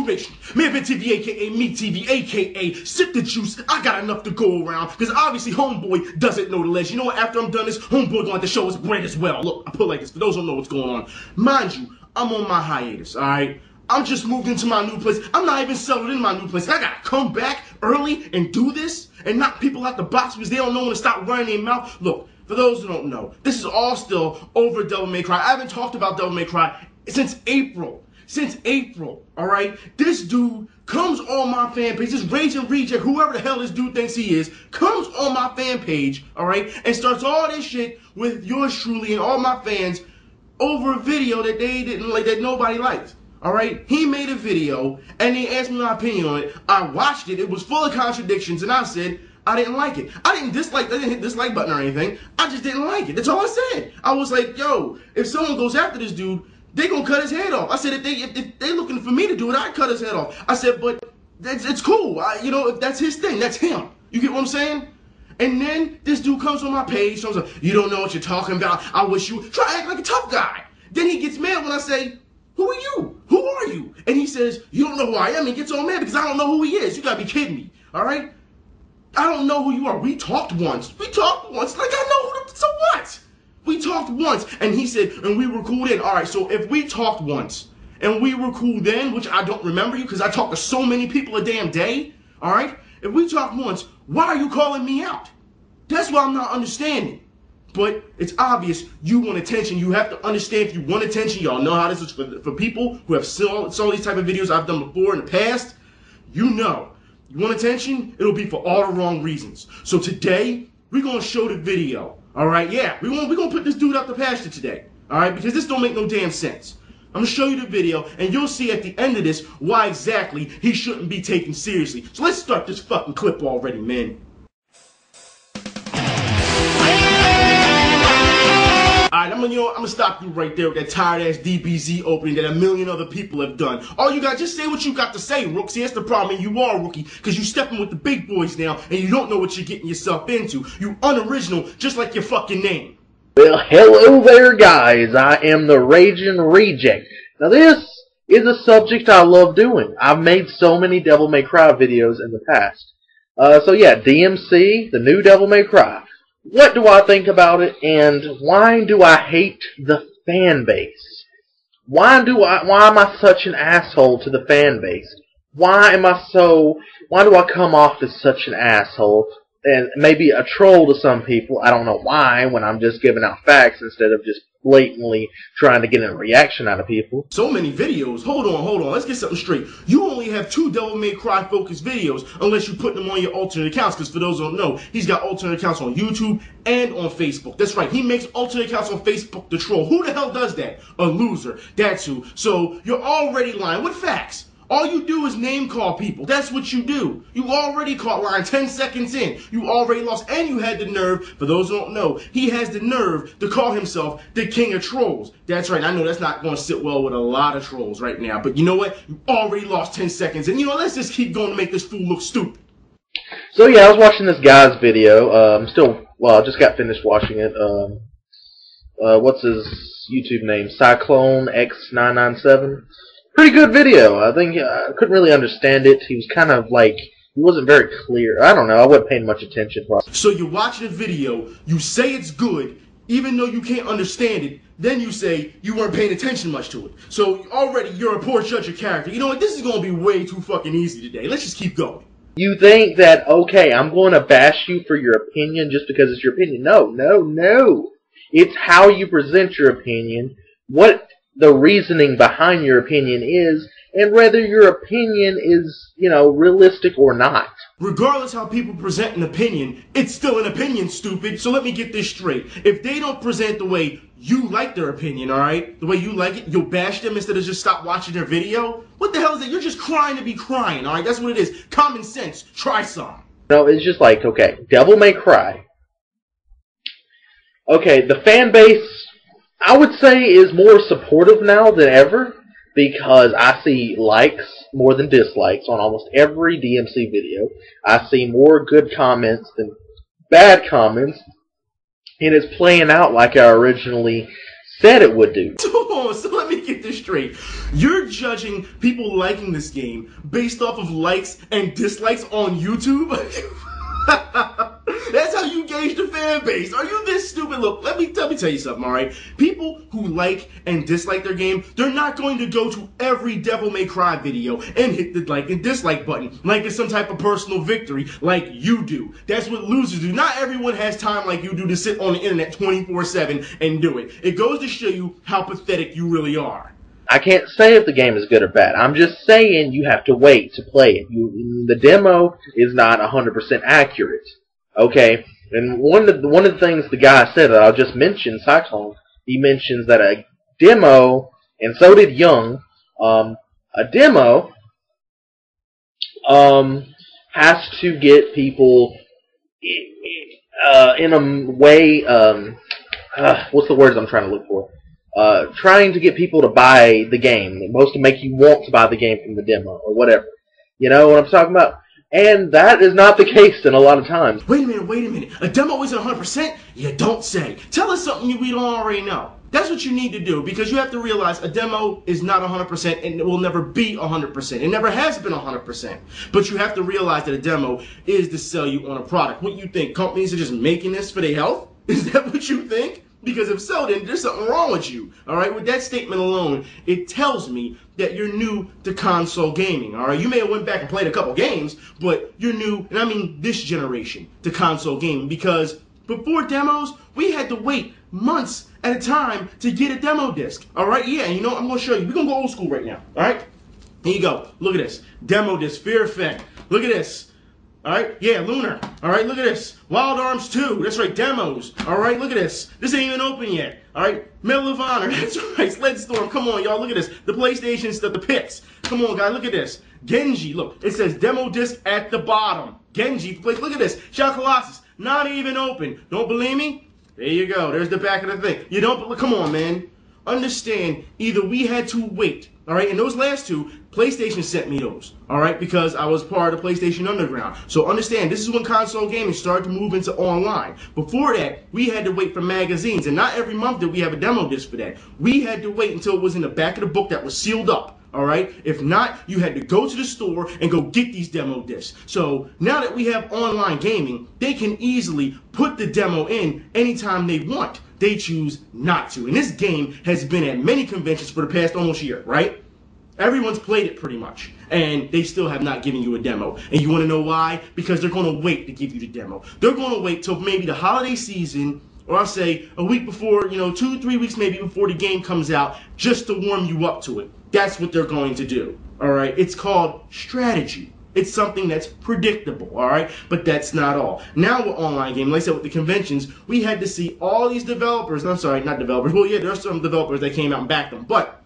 situation. Wannabe TV, aka Me TV, aka Sip the Juice. I got enough to go around, because obviously Homeboy doesn't know the list. You know what? After I'm done this, Homeboy gonna have to show his bread as well. Look, I put it like this, for those who don't know what's going on. Mind you, I'm on my hiatus, alright? I'm just moved into my new place. I'm not even settled in my new place. I gotta come back early and do this and knock people out the box because they don't know when to stop running their mouth. Look, for those who don't know, this is all still over Devil May Cry. I haven't talked about Devil May Cry since April. Since April, alright? This dude comes on my fan page, this Raging Reject, whoever the hell this dude thinks he is, comes on my fan page, alright, and starts all this shit with yours truly and all my fans over a video that they didn't like, that nobody liked. Alright, he made a video and he asked me my opinion on it. I watched it, it was full of contradictions, and I said I didn't like it. I didn't hit the dislike button or anything. I just didn't like it. That's all I said. I was like, yo, if someone goes after this dude, they gonna cut his head off. I said, if they looking for me to do it, I'd cut his head off. I said, but it's cool. You know, if that's his thing, that's him. You get what I'm saying? And then this dude comes on my page, comes like, you don't know what you're talking about. I wish you try to act like a tough guy. Then he gets mad when I say, who are you? Who are you? And he says, you don't know who I am. He gets all mad because I don't know who he is. You gotta be kidding me. Alright? I don't know who you are. We talked once. We talked once. Like, I know who so what? We talked once. And he said, and we were cool then. Alright, so if we talked once and we were cool then, which I don't remember you because I talk to so many people a damn day. Alright? If we talked once, why are you calling me out? That's what I'm not understanding. But it's obvious you want attention. You have to understand if you want attention. Y'all know how this is for people who have saw these type of videos I've done before in the past. You know. You want attention? It'll be for all the wrong reasons. So today, we're going to show the video. Alright? Yeah. We're going to put this dude out the pasture today. Alright? Because this don't make no damn sense. I'm going to show you the video, and you'll see at the end of this why exactly he shouldn't be taken seriously. So let's start this fucking clip already, man. Alright, I'm gonna stop you right there with that tired-ass DBZ opening that a million other people have done. All you got, just say what you got to say, Rook. See, that's the problem, and you are a rookie, because you stepping with the big boys now, and you don't know what you're getting yourself into. You unoriginal, just like your fucking name. Well, hello there, guys. I am the Raging Reject. Now, this is a subject I love doing. I've made so many Devil May Cry videos in the past. So yeah, DMC, the new Devil May Cry. What do I think about it, and why do I hate the fan base? Why am I such an asshole to the fan base? Why do I come off as such an asshole, and maybe a troll to some people? I don't know why, when I'm just giving out facts instead of just blatantly trying to get a reaction out of people. So many videos. Hold on. Let's get something straight. You only have 2 Devil May Cry focused videos unless you put them on your alternate accounts, because for those who don't know, he's got alternate accounts on YouTube and on Facebook. That's right. He makes alternate accounts on Facebook to troll. Who the hell does that? A loser. That's who. So you're already lying. What facts? All you do is name call people. That's what you do. You already caught lying 10 seconds in. You already lost, and you had the nerve, for those who don't know, he has the nerve to call himself the king of trolls. That's right. I know that's not going to sit well with a lot of trolls right now, but you know what? You already lost 10 seconds, and you know, let's just keep going to make this fool look stupid. So yeah, I was watching this guy's video. I just got finished watching it. What's his YouTube name? Cyclone X997. Pretty good video. I think I couldn't really understand it. He was kind of like, he wasn't very clear. I don't know. I wasn't paying much attention. So you're watching a video, you say it's good, even though you can't understand it, then you say you weren't paying attention much to it. So already you're a poor judge of character. You know what? This is going to be way too fucking easy today. Let's just keep going. You think that, okay, I'm going to bash you for your opinion just because it's your opinion. No. It's how you present your opinion, what the reasoning behind your opinion is, and whether your opinion is, you know, realistic or not. Regardless how people present an opinion, it's still an opinion, stupid. So let me get this straight. If they don't present the way you like their opinion, alright? The way you like it, you'll bash them instead of just stop watching their video? What the hell is that? You're just crying to be crying, alright? That's what it is. Common sense. Try some. No, it's just like, okay, Devil May Cry. Okay, the fan base, I would say, is more supportive now than ever, because I see likes more than dislikes on almost every DMC video. I see more good comments than bad comments, and it's playing out like I originally said it would do. Hold on, so let me get this straight. You're judging people liking this game based off of likes and dislikes on YouTube? That's how you gauge the fan base. Are you this stupid? Look, let me tell you something, alright? People who like and dislike their game, they're not going to go to every Devil May Cry video and hit the like and dislike button like it's some type of personal victory like you do. That's what losers do. Not everyone has time like you do to sit on the internet 24/7 and do it. It goes to show you how pathetic you really are. I can't say if the game is good or bad. I'm just saying you have to wait to play it. The demo is not 100% accurate. Okay? And one of the things the guy said that I'll just mention, Cyclone, he mentions that a demo, and so did Young, a demo has to get people in a way, what's the words I'm trying to look for? Trying to get people to buy the game. Most to make you want to buy the game from the demo or whatever. You know what I'm talking about? And that is not the case in a lot of times. Wait a minute. A demo isn't 100%? You don't say. Tell us something we don't already know. That's what you need to do, because you have to realize a demo is not 100% and it will never be 100%. It never has been 100%. But you have to realize that a demo is to sell you on a product. What you think? Companies are just making this for their health? Is that what you think? Because if so, then there's something wrong with you. Alright, with that statement alone, it tells me that you're new to console gaming. Alright, you may have went back and played a couple games, but you're new, and I mean this generation, to console gaming. Because before demos, we had to wait months at a time to get a demo disc. Alright, yeah, and you know, I'm going to show you. We're going to go old school right now. Alright, here you go. Look at this. Demo disc, Fear Effect. Look at this. Alright, yeah, Lunar. Alright, look at this. Wild Arms 2. That's right, demos. Alright, look at this. This ain't even open yet. Alright, Medal of Honor. That's right, Sled Storm. Come on, y'all, look at this. The PlayStation stuff, the pits. Come on, guys, look at this. Genji, look, it says demo disc at the bottom. Genji, look at this. Shadow Colossus, not even open. Don't believe me? There you go. There's the back of the thing. You don't, come on, man. Understand, either we had to wait, alright, and those last two, PlayStation sent me those, alright, because I was part of the PlayStation Underground. So understand, this is when console gaming started to move into online. Before that, we had to wait for magazines, and not every month did we have a demo disc for that. We had to wait until it was in the back of the book that was sealed up. Alright? If not, you had to go to the store and go get these demo discs. So now that we have online gaming, they can easily put the demo in anytime they want. They choose not to. And this game has been at many conventions for the past almost year, right? Everyone's played it pretty much, and they still have not given you a demo. And you want to know why? Because they're going to wait to give you the demo. They're going to wait till maybe the holiday season, or I'll say a week before, 2-3 weeks maybe before the game comes out, just to warm you up to it. That's what they're going to do, alright? It's called strategy. It's something that's predictable, alright? But that's not all. Now with online gaming, like I said, with the conventions, we had to see all these developers, I'm sorry, not developers, well yeah, there are some developers that came out and backed them, but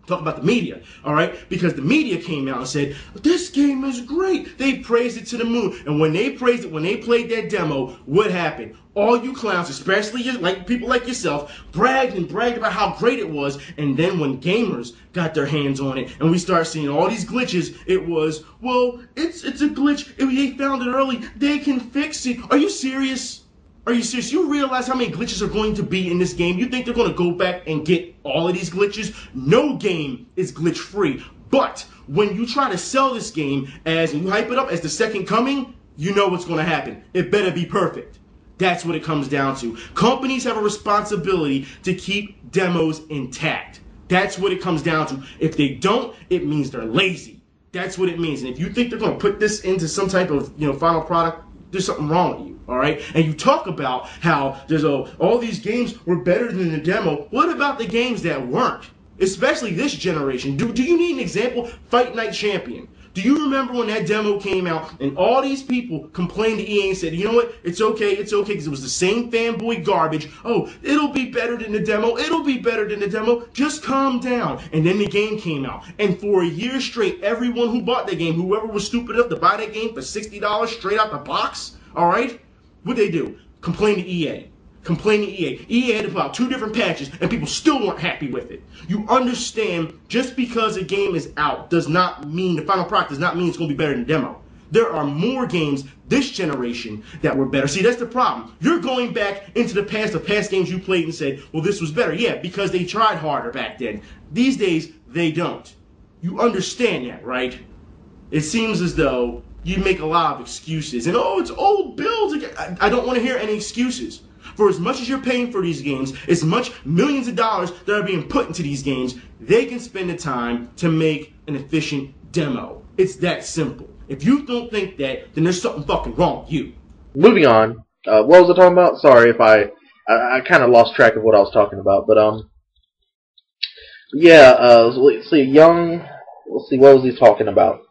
talk about the media, alright? Because the media came out and said, this game is great. They praised it to the moon. And when they praised it, when they played that demo, what happened? All you clowns, especially like people like yourself, bragged about how great it was. And then when gamers got their hands on it and we start seeing all these glitches, it was, well, it's a glitch. They found it early. They can fix it. Are you serious? Are you serious? You realize how many glitches are going to be in this game? You think they're going to go back and get all of these glitches? No game is glitch free. But when you try to sell this game and you hype it up as the second coming, you know what's going to happen. It better be perfect. That's what it comes down to. Companies have a responsibility to keep demos intact. That's what it comes down to. If they don't, it means they're lazy. That's what it means. And if you think they're going to put this into some type of final product, there's something wrong with you, all right? And you talk about how there's all these games were better than the demo. What about the games that weren't? Especially this generation. Do you need an example? Fight Night Champion. Do you remember when that demo came out and all these people complained to EA and said, you know what, it's okay, because it was the same fanboy garbage. Oh, it'll be better than the demo. It'll be better than the demo. Just calm down. And then the game came out. And for a year straight, everyone who bought that game, whoever was stupid enough to buy that game for $60 straight out the box, all right, what'd they do? Complain to EA. Complain to EA. EA had to put out 2 different patches and people still weren't happy with it. You understand, just because a game is out does not mean, the final product does not mean it's going to be better than the demo. There are more games this generation that were better. See, that's the problem. You're going back into the past games you played and said, well, this was better. Yeah, because they tried harder back then. These days, they don't. You understand that, right? It seems as though you make a lot of excuses. And, oh, it's old builds again. I don't want to hear any excuses. For as much as you're paying for these games, as much millions of dollars that are being put into these games, they can spend the time to make an efficient demo. It's that simple. If you don't think that, then there's something fucking wrong with you. Moving on. What was I talking about? Sorry if I kind of lost track of what I was talking about. But, yeah, let's see, let's see, what was he talking about?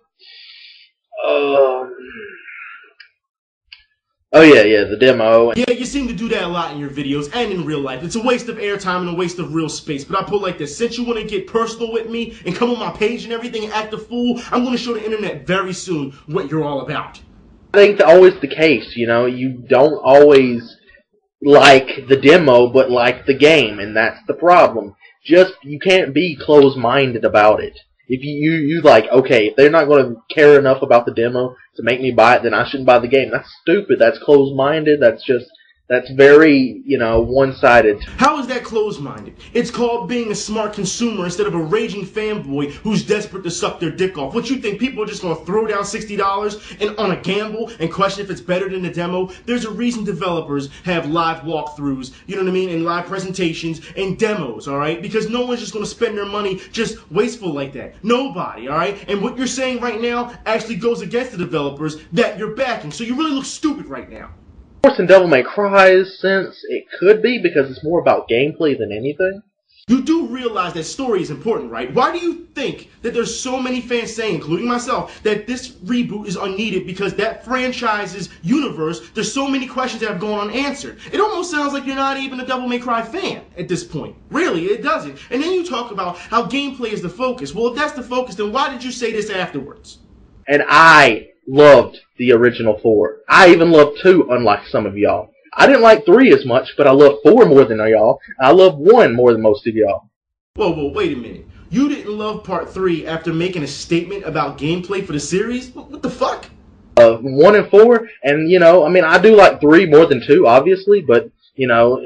Oh, yeah, the demo. Yeah, you seem to do that a lot in your videos and in real life. It's a waste of airtime and a waste of real space. But I put it like this. Since you want to get personal with me and come on my page and everything and act a fool, I'm going to show the internet very soon what you're all about. I think that's always the case, you know. You don't always like the demo, but like the game, and that's the problem. Just, you can't be closed-minded about it. If you like, okay, if they're not going to care enough about the demo to make me buy it, then I shouldn't buy the game. That's stupid. That's closed-minded. That's very, you know, one-sided. How is that closed-minded? It's called being a smart consumer instead of a raging fanboy who's desperate to suck their dick off. What you think, people are just going to throw down $60 and on a gamble and question if it's better than the demo? There's a reason developers have live walkthroughs, you know what I mean, and live presentations and demos, alright? Because no one's just going to spend their money just wasteful like that. Nobody, alright? And what you're saying right now actually goes against the developers that you're backing. So you really look stupid right now. Of course, in Devil May Cry's sense, it could be, because it's more about gameplay than anything. You do realize that story is important, right? Why do you think that there's so many fans saying, including myself, that this reboot is unneeded because that franchise's universe, there's so many questions that have gone unanswered? It almost sounds like you're not even a Devil May Cry fan at this point. Really, it doesn't. And then you talk about how gameplay is the focus. Well, if that's the focus, then why did you say this afterwards? And I loved the original 4. I even loved 2, unlike some of y'all. I didn't like 3 as much, but I loved 4 more than y'all. I loved 1 more than most of y'all. Whoa, wait a minute. You didn't love Part 3 after making a statement about gameplay for the series? What the fuck? 1 and 4, and, you know, I mean, I do like 3 more than 2, obviously, but, you know,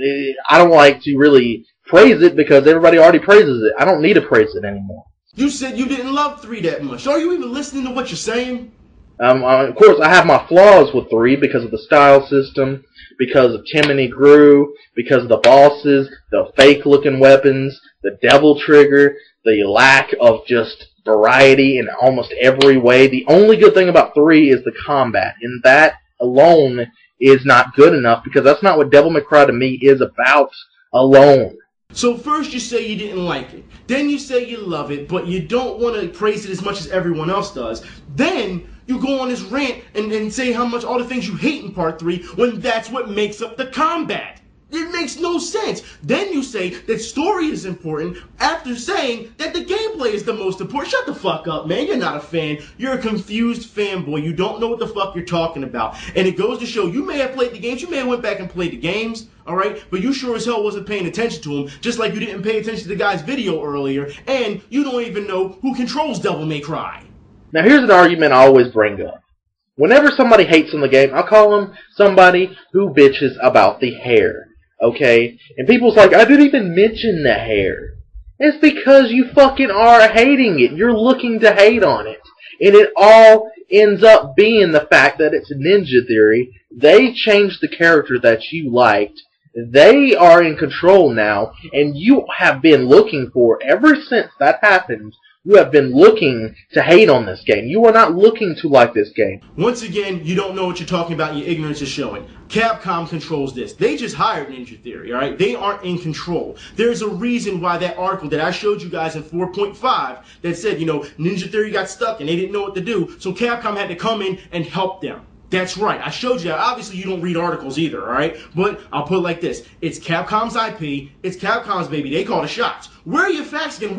I don't like to really praise it because everybody already praises it. I don't need to praise it anymore. You said you didn't love 3 that much. Are you even listening to what you're saying? Of course, I have my flaws with 3 because of the style system, because of Timony Grew, because of the bosses, the fake-looking weapons, the devil trigger, the lack of just variety in almost every way. The only good thing about 3 is the combat, and that alone is not good enough because that's not what Devil May Cry to me is about alone. So first you say you didn't like it, then you say you love it, but you don't want to praise it as much as everyone else does. Then you go on this rant and say how much all the things you hate in Part 3 when that's what makes up the combat. It makes no sense. Then you say that story is important after saying that the gameplay is the most important. Shut the fuck up, man. You're not a fan. You're a confused fanboy. You don't know what the fuck you're talking about. And it goes to show you may have played the games. You may have went back and played the games, alright? But you sure as hell wasn't paying attention to them, just like you didn't pay attention to the guy's video earlier. And you don't even know who controls Devil May Cry. Now here's an argument I always bring up. Whenever somebody hates on the game, I'll call them somebody who bitches about the hair. Okay? And people's like, I didn't even mention the hair. It's because you fucking are hating it. You're looking to hate on it. And it all ends up being the fact that it's Ninja Theory. They changed the character that you liked. They are in control now. And you have been looking for, ever since that happened, you have been looking to hate on this game. You are not looking to like this game. Once again, you don't know what you're talking about. Your ignorance is showing. Capcom controls this. They just hired Ninja Theory, all right? They aren't in control. There's a reason why that article that I showed you guys in 4.5 that said, you know, Ninja Theory got stuck and they didn't know what to do, so Capcom had to come in and help them. That's right. I showed you that. Obviously, you don't read articles either, all right? But I'll put it like this. It's Capcom's IP. It's Capcom's baby. They call the shots. Where are your facts again?